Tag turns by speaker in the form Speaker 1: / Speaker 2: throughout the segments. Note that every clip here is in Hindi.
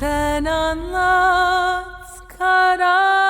Speaker 1: Sen anlat Karadeniz.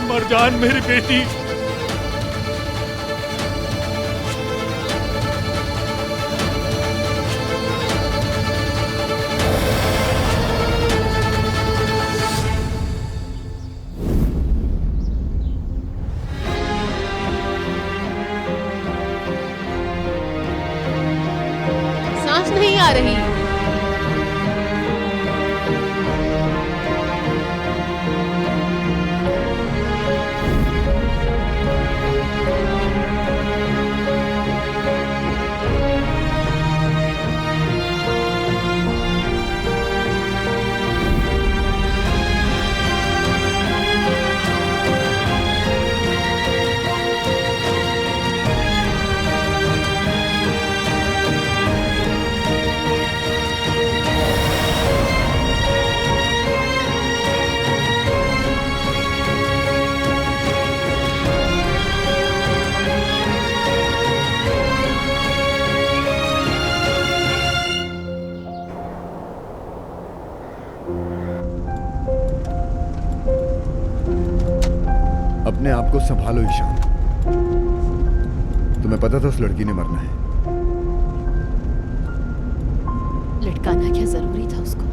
Speaker 2: मरजान मेरी बेटी।
Speaker 3: सांस नहीं आ रही।
Speaker 4: अपने आप को संभालो ईशान। तुम्हें पता था उस लड़की ने मरना है।
Speaker 3: लटकाना क्या जरूरी था उसको?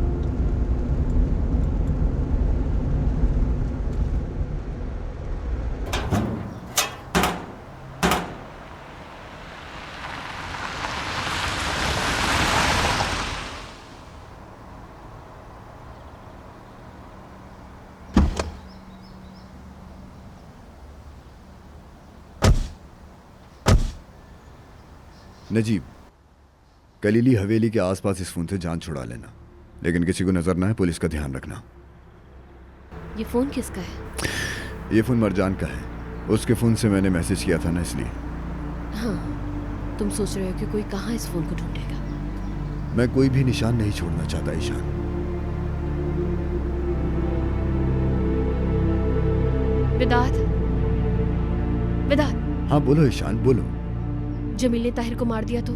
Speaker 4: नजीब, कलीली हवेली के आसपास इस फोन से जान छुड़ा लेना, लेकिन किसी को नजर ना है। पुलिस का ध्यान रखना।
Speaker 3: ये फोन किसका है?
Speaker 4: ये फोन मरजान का है। उसके फोन से मैंने मैसेज किया था ना, इसलिए।
Speaker 3: हाँ, तुम सोच रहे हो कि कोई कहाँ इस फोन को ढूंढेगा?
Speaker 4: मैं कोई भी निशान नहीं छोड़ना चाहता ईशान।
Speaker 3: विदात, विदात।
Speaker 4: हाँ बोलो ईशान, बोलो।
Speaker 3: जमील ने ताहिर को मार दिया तो?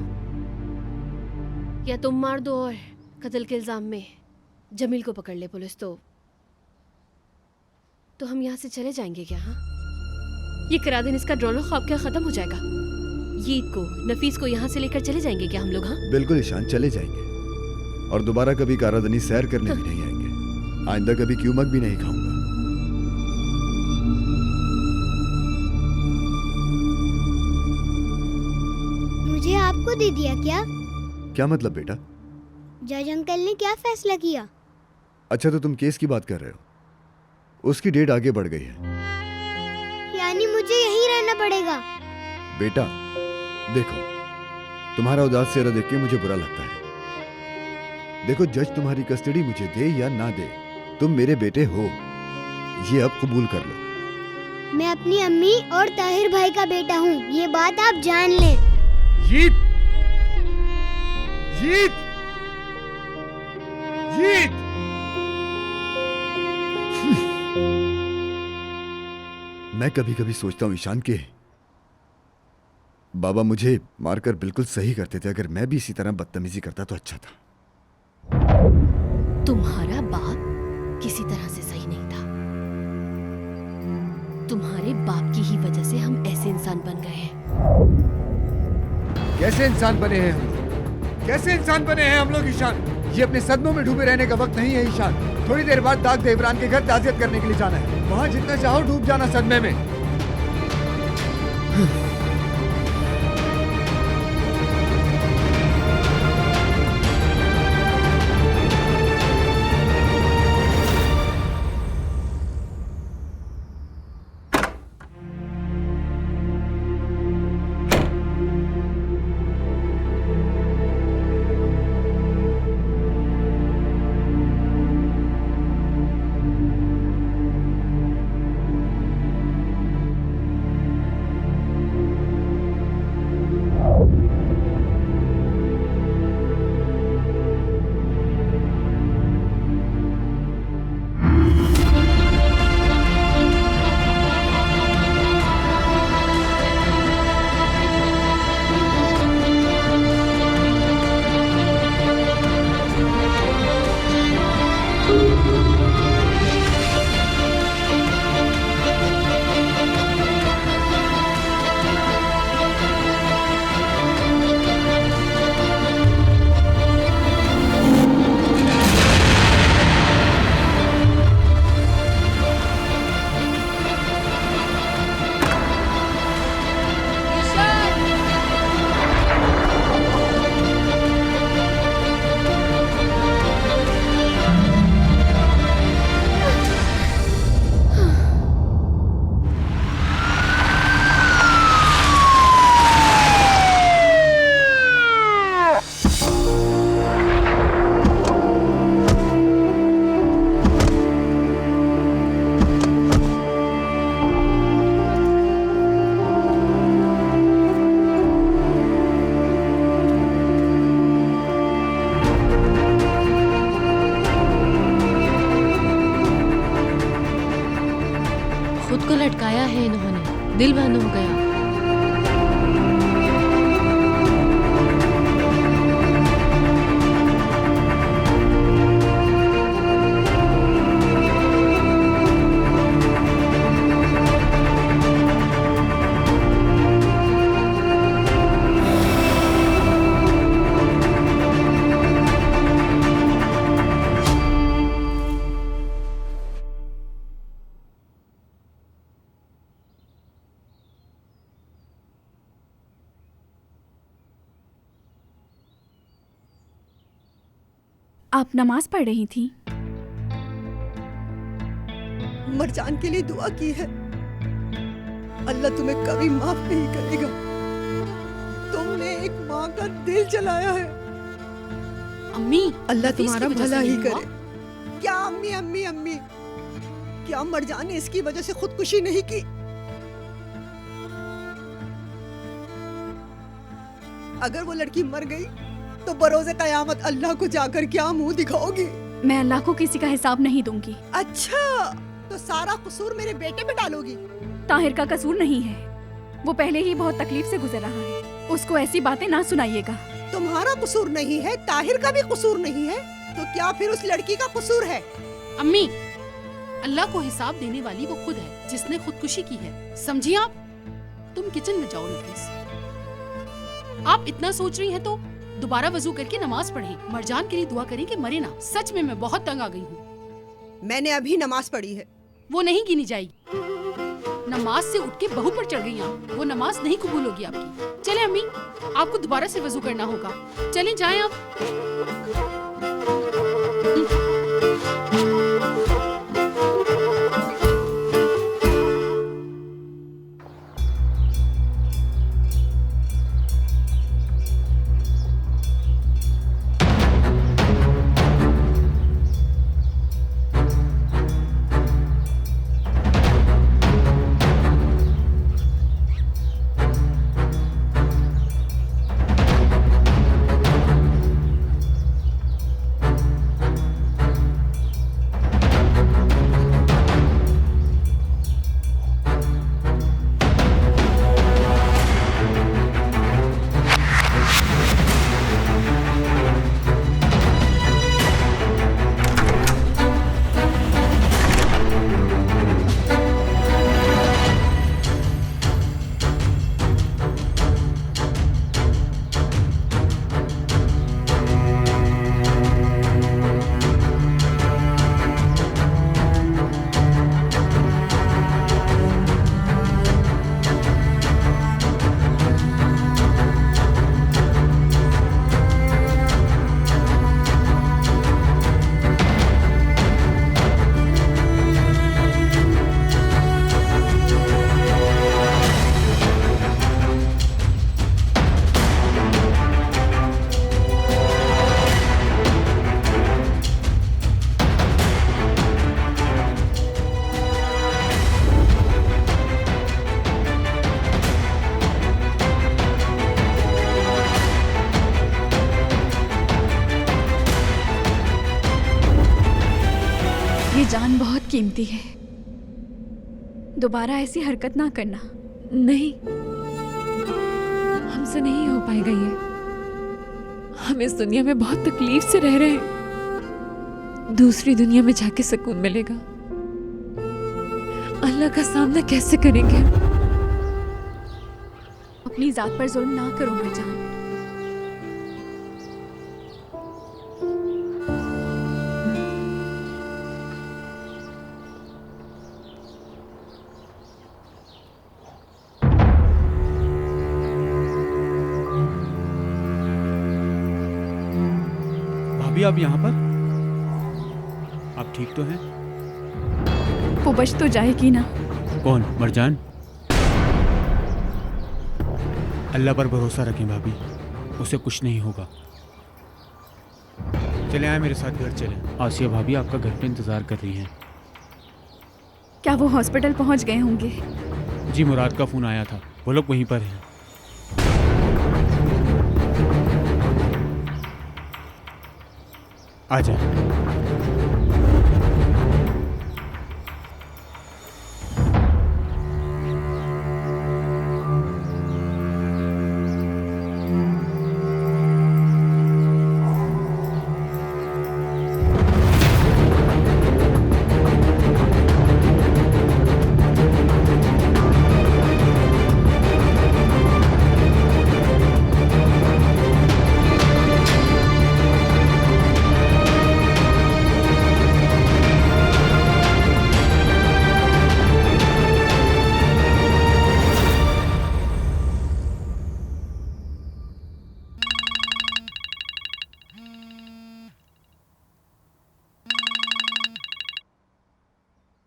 Speaker 3: या तुम मार दो और कत्ल के इल्जाम में जमील को पकड़ ले पुलिस तो हम यहाँ से चले जाएंगे क्या? हाँ, ये करा दिन इसका ड्रोनो ख्वाब क्या खत्म हो जाएगा? ईद को नफीस को यहाँ से लेकर चले जाएंगे क्या हम लोग? हाँ
Speaker 4: बिल्कुल ईशान, चले जाएंगे और दोबारा कभी कारादनी सैर करने भी नहीं आएंगे। आइंदा कभी क्यूमक भी नहीं खाऊंगा।
Speaker 5: मुझे आपको दे दिया क्या?
Speaker 4: क्या मतलब बेटा?
Speaker 5: जज अंकल ने क्या फैसला किया?
Speaker 4: अच्छा तो तुम केस की बात कर रहे हो? उसकी डेट आगे बढ़ गई है।
Speaker 5: यानी मुझे यहीं रहना पड़ेगा?
Speaker 4: बेटा देखो, तुम्हारा उदास चेहरा देख के मुझे बुरा लगता है। देखो, जज तुम्हारी कस्टडी मुझे दे या ना दे, तुम मेरे बेटे हो, ये अब कबूल कर लो।
Speaker 5: मैं अपनी अम्मी और ताहिर भाई का बेटा हूँ, ये बात आप जान लें।
Speaker 4: जीत जीत जीत मैं कभी कभी सोचता हूँ ईशान के बाबा मुझे मारकर बिल्कुल सही करते थे। अगर मैं भी इसी तरह बदतमीजी करता तो अच्छा था।
Speaker 3: तुम्हारा बाप किसी तरह से सही नहीं था। तुम्हारे बाप की ही वजह से हम ऐसे इंसान बन गए हैं।
Speaker 4: कैसे इंसान बने हैं हम? कैसे इंसान बने हैं हम लोग ईशान? ये अपने सदमों में डूबे रहने का वक्त नहीं है ईशान। थोड़ी देर बाद दाग देवरान के घर ताज़ियत करने के लिए जाना है। वहां जितना चाहो डूब जाना सदमे में।
Speaker 3: खुद को लटकाया है इन्होंने, दिल बंद हो गया।
Speaker 2: आप नमाज पढ़ रही थी?
Speaker 6: मरजान के लिए दुआ की है। अल्लाह तुम्हें कभी माफ नहीं करेगा। तुमने एक माँ का दिल जलाया है।
Speaker 7: अम्मी,
Speaker 6: अल्लाह
Speaker 7: हफीज
Speaker 6: तुम्हारा
Speaker 7: की वजह
Speaker 6: भला
Speaker 7: से
Speaker 6: ही
Speaker 7: नहीं
Speaker 6: करे।
Speaker 7: हुआ?
Speaker 6: क्या अम्मी अम्मी अम्मी, क्या मरजान ने इसकी वजह से खुदकुशी नहीं की? अगर वो लड़की मर गई तो बरोज़े कयामत अल्लाह को जाकर क्या मुंह दिखाओगी?
Speaker 2: मैं अल्लाह को किसी का हिसाब नहीं दूंगी।
Speaker 6: अच्छा, तो सारा कसूर मेरे बेटे पे डालोगी?
Speaker 2: ताहिर का कसूर नहीं है, वो पहले ही बहुत तकलीफ से गुजर रहा है। उसको ऐसी बातें ना सुनाइएगा।
Speaker 6: तुम्हारा कसूर नहीं है, ताहिर का भी कसूर नहीं है, तो क्या फिर उस लड़की का कसूर है?
Speaker 7: अम्मी, अल्लाह को हिसाब देने वाली वो खुद है जिसने खुदकुशी की है, समझी आप? तुम किचन में जाओ नफीस। आप इतना सोच रही हैं तो दोबारा वजू करके नमाज पढ़ें। मरजान के लिए दुआ करें कि मरे ना। सच में मैं बहुत तंग आ गई हूँ।
Speaker 6: मैंने अभी नमाज पढ़ी है।
Speaker 7: वो नहीं गिनी जाएगी। नमाज से उठ के बहू पर चढ़ गई आप। वो नमाज नहीं कबूल होगी आपकी। चले अम्मी, आपको दोबारा से वजू करना होगा। चले जाएं आप।
Speaker 2: कीमती है। दोबारा ऐसी हरकत ना करना।
Speaker 8: नहीं, हमसे नहीं हो पाएगा ये। हम इस दुनिया में बहुत तकलीफ से रह रहे हैं, दूसरी दुनिया में जाके सुकून मिलेगा। अल्लाह का सामना कैसे करेंगे?
Speaker 2: अपनी जात पर जुल्म ना करो मरजान।
Speaker 9: भाभी आप यहाँ पर? आप ठीक तो हैं?
Speaker 2: वो बच तो जाएगी ना?
Speaker 9: कौन? मरजान? अल्लाह पर भरोसा रखें भाभी, उसे कुछ नहीं होगा। चले आए मेरे साथ घर चलें। आसिया भाभी आपका घर पे इंतजार कर रही हैं।
Speaker 2: क्या वो हॉस्पिटल पहुंच गए होंगे?
Speaker 9: जी मुराद का फोन आया था, वो लोग वहीं पर हैं। आ जाए।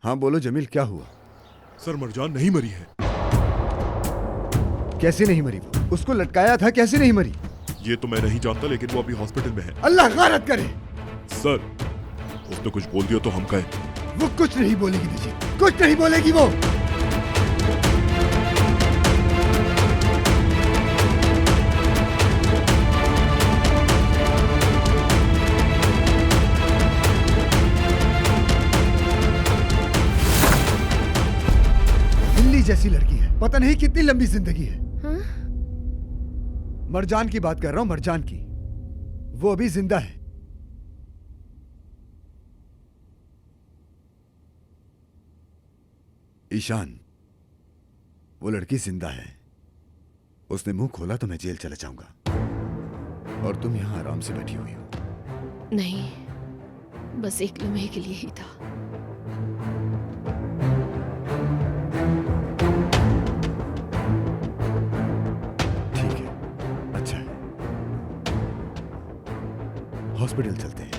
Speaker 4: हाँ बोलो जमील, क्या हुआ?
Speaker 10: सर मरजान नहीं मरी है।
Speaker 4: कैसे नहीं मरी? वो उसको लटकाया था, कैसे नहीं मरी?
Speaker 10: ये तो मैं नहीं जानता, लेकिन वो अभी हॉस्पिटल में है।
Speaker 4: अल्लाह गारत करे।
Speaker 10: सर उसने कुछ बोल दिया तो हम कहें?
Speaker 4: वो कुछ नहीं बोलेगी दीजिए, कुछ नहीं बोलेगी वो। जैसी लड़की है, पता नहीं कितनी लंबी जिंदगी है।
Speaker 3: हाँ?
Speaker 4: मरजान की बात कर रहा हूं, मरजान की। वो अभी जिंदा है। ईशान, वो लड़की जिंदा है। उसने मुंह खोला तो मैं जेल चला जाऊंगा और तुम यहां आराम से बैठी हुई हो।
Speaker 3: नहीं, बस एक लम्हे के लिए ही था।
Speaker 4: हॉस्पिटल चलते हैं।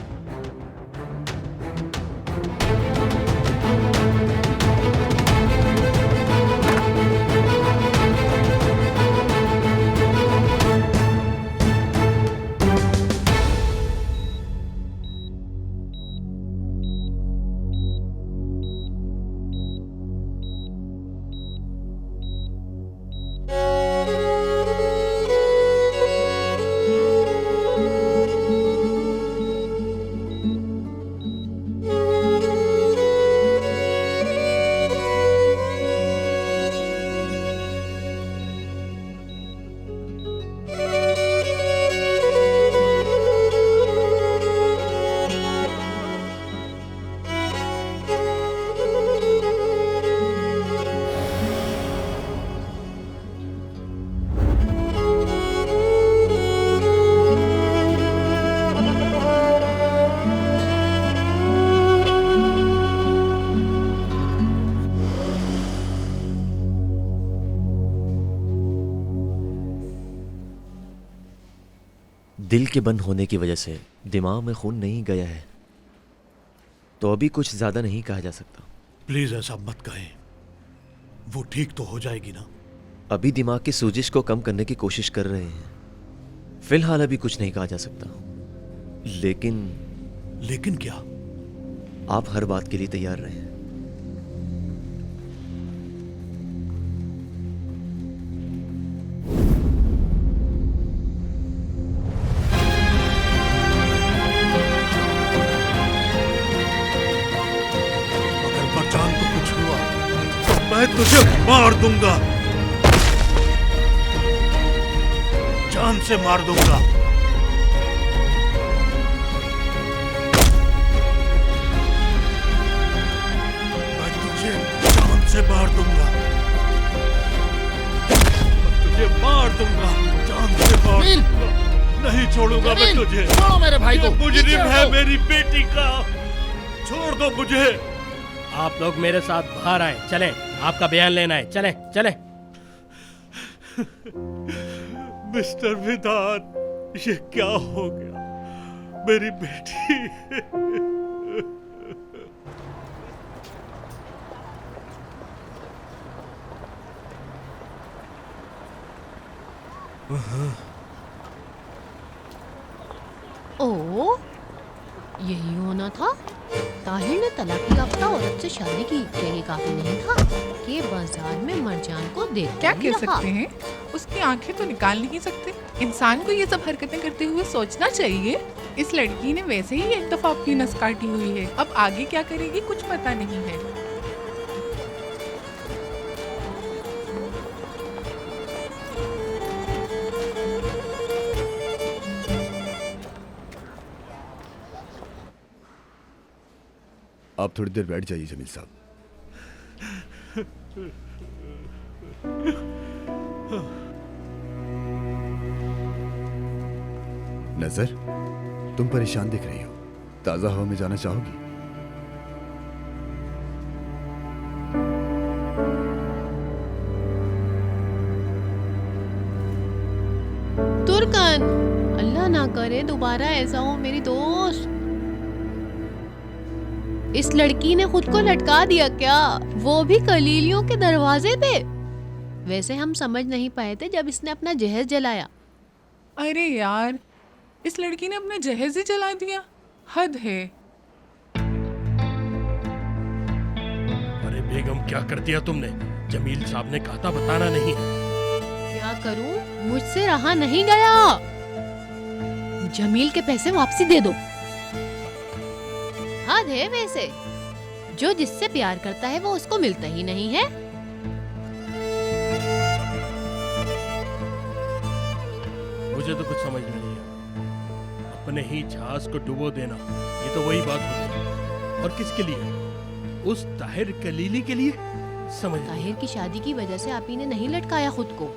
Speaker 11: दिल के बंद होने की वजह से दिमाग में खून नहीं गया है, तो अभी कुछ ज्यादा नहीं कहा जा सकता।
Speaker 12: प्लीज ऐसा मत कहें, वो ठीक तो हो जाएगी ना?
Speaker 11: अभी दिमाग की सूजिश को कम करने की कोशिश कर रहे हैं। फिलहाल अभी कुछ नहीं कहा जा सकता,
Speaker 12: लेकिन क्या?
Speaker 11: आप हर बात के लिए तैयार रहें।
Speaker 12: तुझे मार दूंगा, जान से मार दूंगा। मैं तुझे जान से मार दूंगा, तुझे मार दूंगा, जान से मार दूंगा। नहीं छोड़ूंगा मैं तुझे।
Speaker 13: छोड़ो मेरे भाई को।
Speaker 12: मुजरिम है मेरी बेटी का, छोड़ दो मुझे।
Speaker 13: आप लोग मेरे साथ बाहर आए, चलें, आपका बयान लेना है, चलें चलें।
Speaker 12: मिस्टर विधान, ये क्या हो गया? मेरी बेटी।
Speaker 3: ओ, यही होना था। ताहिर ने तलाक याफ्ता औरत से शादी की, क्या ये काफी नहीं था कि बाजार में मरजान को देख
Speaker 1: क्या कह सकते हैं? उसकी आंखें तो निकाल नहीं सकते। इंसान को ये सब हरकतें करते हुए सोचना चाहिए। इस लड़की ने वैसे ही एक दफा अपनी नस काटी हुई है, अब आगे क्या करेगी कुछ पता नहीं है।
Speaker 4: आप थोड़ी देर बैठ जाइए जमील साहब। नजर, तुम परेशान दिख रही हो, ताजा हवा में जाना चाहोगी?
Speaker 3: तुर्कन, अल्लाह ना करे दोबारा ऐसा हो मेरी दोस्त। इस लड़की ने खुद को लटका दिया क्या? वो भी कलीलियों के दरवाजे पे। वैसे हम समझ नहीं पाए थे जब इसने अपना जहर जलाया।
Speaker 1: अरे यार, इस लड़की ने अपना जहेज ही जला दिया, हद है।
Speaker 13: अरे बेगम, क्या कर दिया तुमने? जमील साहब ने कहा था बताना नहीं है।
Speaker 3: क्या करूं, मुझसे रहा नहीं गया। जमील के पैसे वापसी दे दो। हद है वैसे, जो जिससे प्यार करता है वो उसको मिलता ही नहीं है।
Speaker 13: मुझे तो कुछ समझ में नहीं है। अपने ही जहाज को डुबो देना, ये तो वही बात होती। और किसके लिए? उस ताहिर कलीली के लिए? समझ
Speaker 3: ताहिर की शादी की वजह से आपी ने नहीं लटकाया खुद को।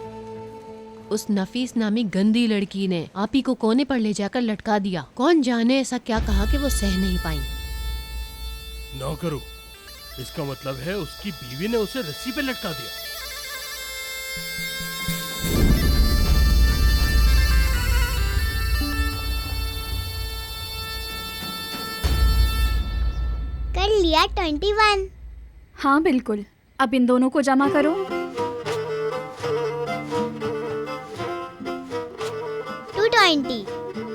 Speaker 3: उस नफीस नामी गंदी लड़की ने आपी को कोने पर ले जाकर लटका दिया। कौन जाने ऐसा क्या कहा कि वो सह नहीं पाई।
Speaker 13: ना करो, इसका मतलब है उसकी बीवी ने उसे रस्सी पे लटका दिया।
Speaker 5: कर लिया 21।
Speaker 2: हाँ बिल्कुल, अब इन दोनों को जमा करो।
Speaker 5: 220।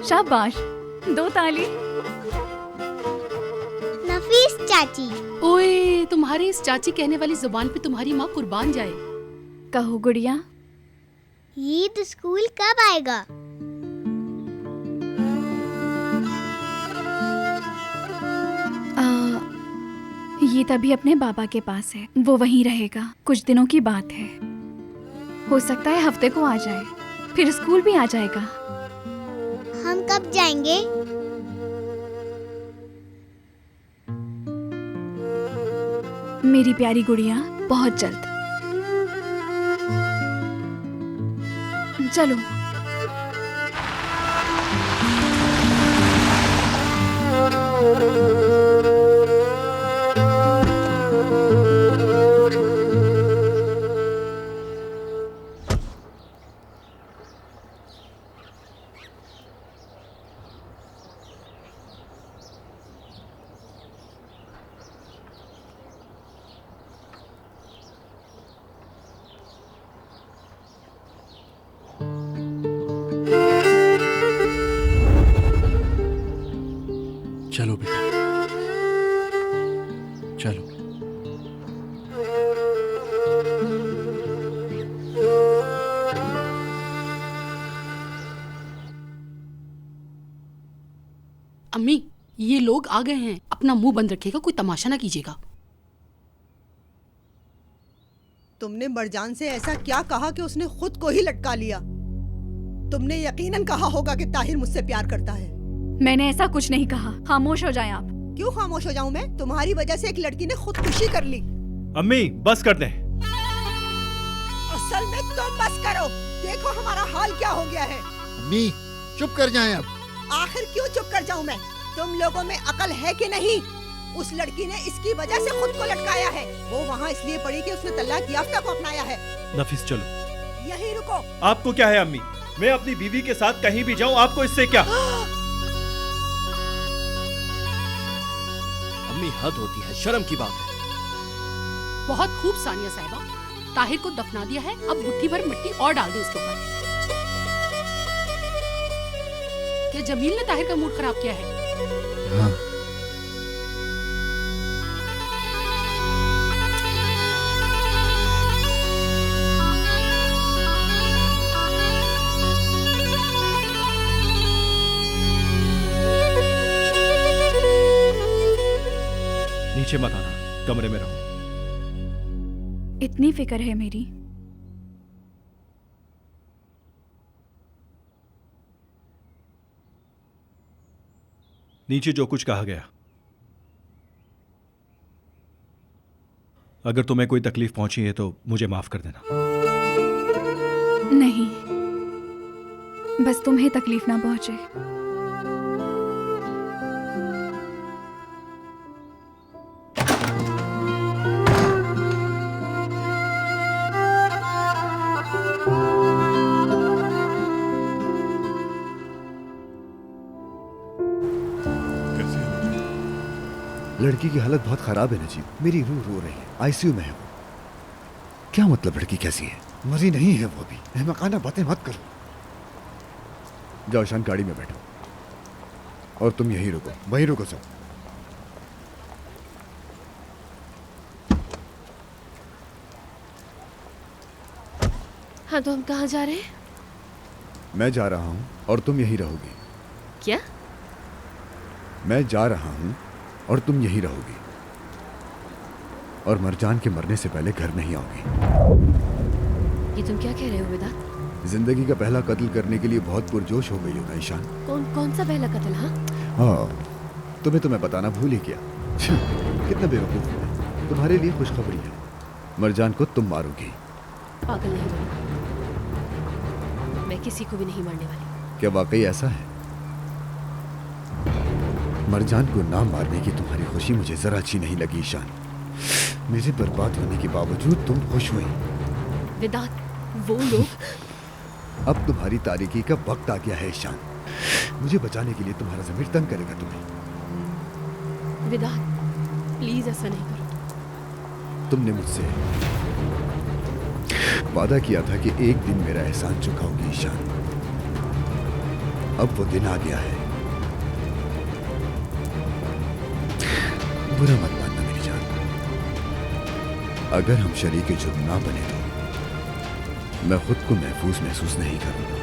Speaker 2: शाबाश, 2 ताली।
Speaker 5: नफीस चाची।
Speaker 7: ओए, तुम्हारी इस चाची कहने वाली जुबान पे तुम्हारी माँ कुर्बान जाए।
Speaker 2: कहो गुड़िया,
Speaker 5: ईद स्कूल कब आएगा?
Speaker 2: ये तभी अपने बाबा के पास है, वो वहीं रहेगा। कुछ दिनों की बात है, हो सकता है हफ्ते को आ जाए, फिर स्कूल भी आ जाएगा।
Speaker 5: हम कब जाएंगे?
Speaker 2: मेरी प्यारी गुड़िया, बहुत जल्द। चलो।
Speaker 12: चलो बेटा, चलो।
Speaker 7: अम्मी, ये लोग आ गए हैं, अपना मुंह बंद रखिएगा, कोई तमाशा ना कीजिएगा।
Speaker 6: तुमने मरजान से ऐसा क्या कहा कि उसने खुद को ही लटका लिया? तुमने यकीनन कहा होगा कि ताहिर मुझसे प्यार करता है।
Speaker 2: मैंने ऐसा कुछ नहीं कहा। खामोश हो जाएं आप।
Speaker 6: क्यों खामोश हो जाऊं मैं? तुम्हारी वजह से एक लड़की ने खुदकुशी कर ली।
Speaker 12: अम्मी बस कर दें।
Speaker 6: असल में तुम बस करो। देखो हमारा हाल क्या हो गया है।
Speaker 14: अम्मी चुप कर जाएं अब।
Speaker 6: आखिर क्यों चुप कर जाऊं मैं? तुम लोगों में अकल है कि नहीं? उस लड़की ने इसकी वजह से खुद को लटकाया है। वो वहाँ इसलिए पड़ी कि उसने तलाक याफ्ता को अपनाया है।
Speaker 12: नफीस चलो।
Speaker 6: यहीं रुको।
Speaker 12: आपको क्या है अम्मी? मैं अपनी बीवी के साथ कहीं भी जाऊं, आपको इससे क्या?
Speaker 11: अम्मी हद होती है, शर्म की बात है।
Speaker 7: बहुत खूब सानिया साहिबा, ताहिर को दफना दिया है, अब मुट्ठी भर मिट्टी और डाल दो उसके ऊपर। क्या जमील ने ताहिर का मूड खराब किया है?
Speaker 14: हाँ।
Speaker 12: नीचे मत आना, कमरे में रहो।
Speaker 2: इतनी फिक्र है मेरी।
Speaker 12: नीचे जो कुछ कहा गया, अगर तुम्हें कोई तकलीफ पहुंची है तो मुझे माफ कर देना।
Speaker 2: नहीं, बस तुम्हें तकलीफ ना पहुंचे।
Speaker 4: लड़की की हालत बहुत खराब है नजीब। मेरी रूह रो रही है। आईसीयू में है वो। क्या मतलब लड़की कैसी है? मरी नहीं है वो भी। अहमकाना बातें मत करो। जाओ शान, गाड़ी में बैठो और तुम यहीं रुको। वहीं रुको सब।
Speaker 3: हाँ तो हम कहाँ जा रहे हैं?
Speaker 4: मैं जा रहा हूं और तुम यहीं रहोगी।
Speaker 3: क्या?
Speaker 4: मैं जा रहा हूं और तुम यहीं रहोगी और मरजान के मरने से पहले घर नहीं आओगी।
Speaker 3: ये तुम क्या कह रहे हो वेदांत?
Speaker 4: जिंदगी का पहला कत्ल करने के लिए बहुत पुरजोश हो गई हो ना ईशान।
Speaker 3: कौन सा पहला कत्ल?
Speaker 4: हाँ, तुम्हें तो मैं बताना भूल ही गया। कितना बेवकूफ हूं मैं। तुम्हारे लिए खुशखबरी है, मरजान को तुम मारोगी।
Speaker 3: पागल नहीं बनो, मैं किसी को भी नहीं मारने वाली।
Speaker 4: क्या वाकई ऐसा है? मरजान को ना मारने की तुम्हारी खुशी मुझे जरा अच्छी नहीं लगी ईशान। मेरे बर्बाद होने के बावजूद तुम खुश हुई।
Speaker 3: वेदांत, वो लोग।
Speaker 4: अब तुम्हारी तारीकी का वक्त आ गया है ईशान। मुझे बचाने के लिए तुम्हारा ज़मीर तंग करेगा तुम्हें।
Speaker 3: वेदांत, प्लीज ऐसा नहीं करो।
Speaker 4: तुमने मुझसे वादा किया था कि एक दिन मेरा एहसान चुकाओगी ईशान। अब वो दिन आ गया है। बुरा मत मानना मेरी जान। अगर हम शरीके जुर्म ना बने तो मैं खुद को महफूज महसूस नहीं करूंगा।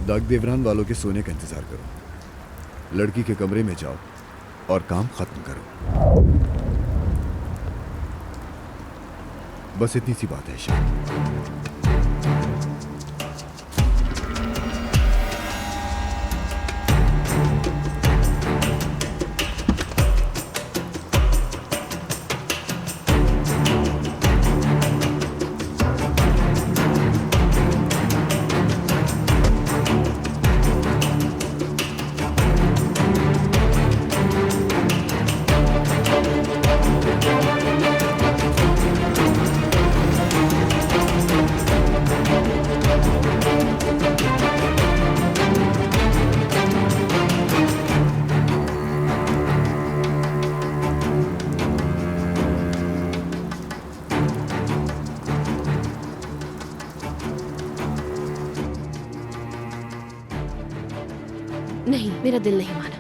Speaker 4: दाग देवरान वालों के सोने का इंतजार करो। लड़की के कमरे में जाओ और काम खत्म करो। बस इतनी सी बात है शायद।
Speaker 3: नहीं, मेरा दिल नहीं माना।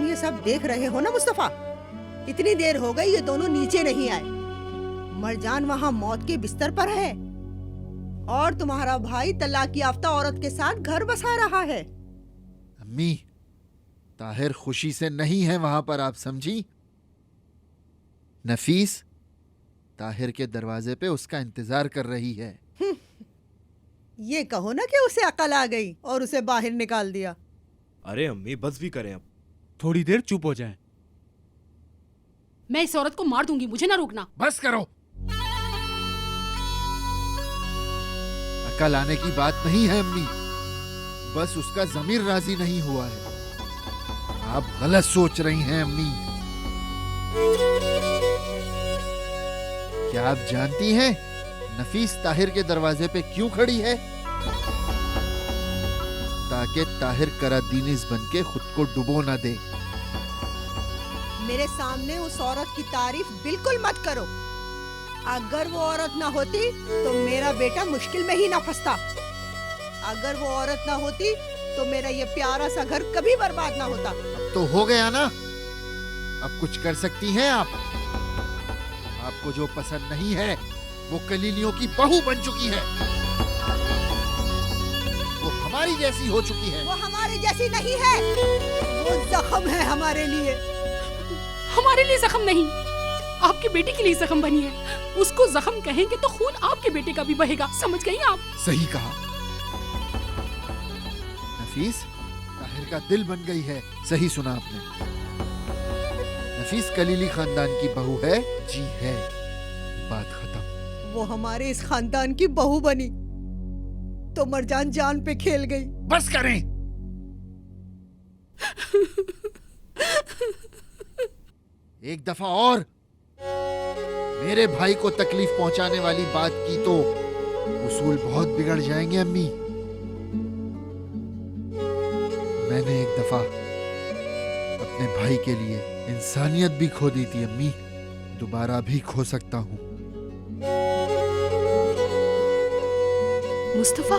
Speaker 6: तुम ये सब देख रहे हो ना मुस्तफा? इतनी देर हो गई ये दोनों नीचे नहीं आए। मरजान वहाँ मौत के बिस्तर पर है और तुम्हारा भाई तलाक याफ्ता औरत के साथ घर बसा रहा है।
Speaker 14: अम्मी, ताहिर खुशी से नहीं है वहां पर, आप समझी? नफीस ताहिर के दरवाजे पे उसका इंतजार कर रही है।
Speaker 6: ये कहो ना कि उसे अकल आ गई और उसे बाहर निकाल दिया।
Speaker 9: अरे अम्मी बस भी करें, अब थोड़ी देर चुप हो जाएं।
Speaker 7: मैं इस औरत को मार दूंगी, मुझे ना रोकना।
Speaker 14: बस करो। अकल आने की बात नहीं है अम्मी, बस उसका जमीर राजी नहीं हुआ है। आप गलत सोच रही हैं अम्मी। क्या आप जानती हैं नफीस ताहिर के दरवाजे पे क्यों खड़ी है? ताकि ताहिर करादीनिस बनके खुद को डुबो ना दे।
Speaker 6: मेरे सामने उस औरत की तारीफ बिल्कुल मत करो। अगर वो औरत ना होती तो मेरा बेटा मुश्किल में ही ना फंसता। अगर वो औरत ना होती तो मेरा ये प्यारा सा घर कभी बर्बाद ना होता।
Speaker 14: अब तो हो गया ना, अब कुछ कर सकती हैं आप। आपको जो पसंद नहीं है वो कलीलियों की बहू बन चुकी है। वो हमारी जैसी हो चुकी है।
Speaker 6: वो हमारी जैसी नहीं है, वो जख्म है हमारे लिए।
Speaker 7: हमारे लिए जख्म नहीं, आपके बेटे के लिए जख्म बनी है। उसको जख्म कहेंगे तो खून आपके बेटे का भी बहेगा, समझ गई आप?
Speaker 14: सही कहा। नफीस ताहिर का दिल बन गई है। सही सुना आपने। नफीस कलीली खानदान की बहू है, जी है, बात खत्म।
Speaker 6: वो हमारे इस खानदान की बहू बनी तो मरजान जान पे खेल गई।
Speaker 14: बस करें। एक दफा और मेरे भाई को तकलीफ पहुंचाने वाली बात की तो उसूल बहुत बिगड़ जाएंगे अम्मी। मैंने एक दफा अपने भाई के लिए इंसानियत भी खो दी थी अम्मी, दोबारा भी खो सकता हूं।
Speaker 7: मुस्तफा,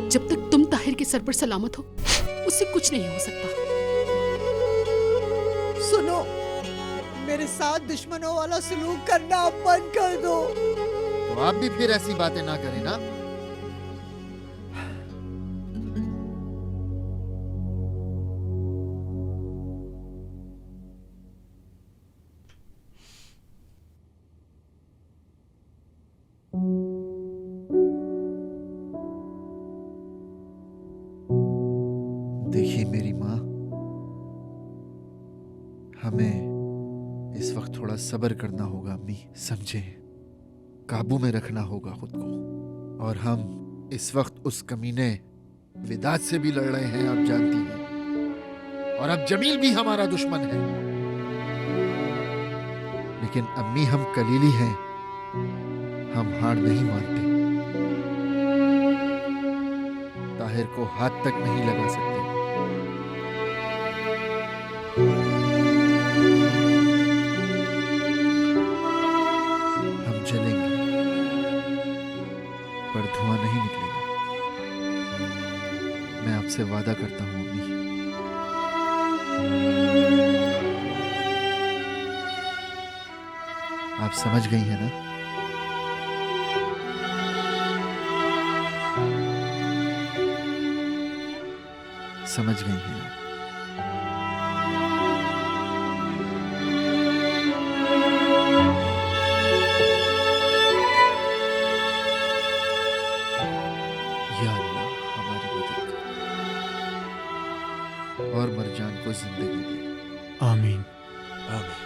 Speaker 7: जब तक तुम ताहिर के सर पर सलामत हो उससे कुछ नहीं हो सकता।
Speaker 6: सुनो, मेरे साथ दुश्मनों वाला सलूक करना बंद कर दो।
Speaker 14: तो आप भी फिर ऐसी बातें ना करें ना। देखिए मेरी माँ, हमें इस वक्त थोड़ा सब्र करना होगा अम्मी, समझे? काबू में रखना होगा खुद को। और हम इस वक्त उस कमीने विदात से भी लड़ रहे हैं, आप जानती हैं। और अब जमील भी हमारा दुश्मन है। लेकिन अम्मी, हम कलीली हैं, हम हार नहीं मानते। ताहिर को हाथ तक नहीं लगा सकते। हम जलेंगे पर धुआं नहीं निकलेगा। मैं आपसे वादा करता हूं अम्मी। आप समझ गई हैं ना? समझ गई हैं आप? या अल्लाह हमारी मदद कर और मरजान को जिंदगी दे।
Speaker 9: आमीन।
Speaker 11: आमीन।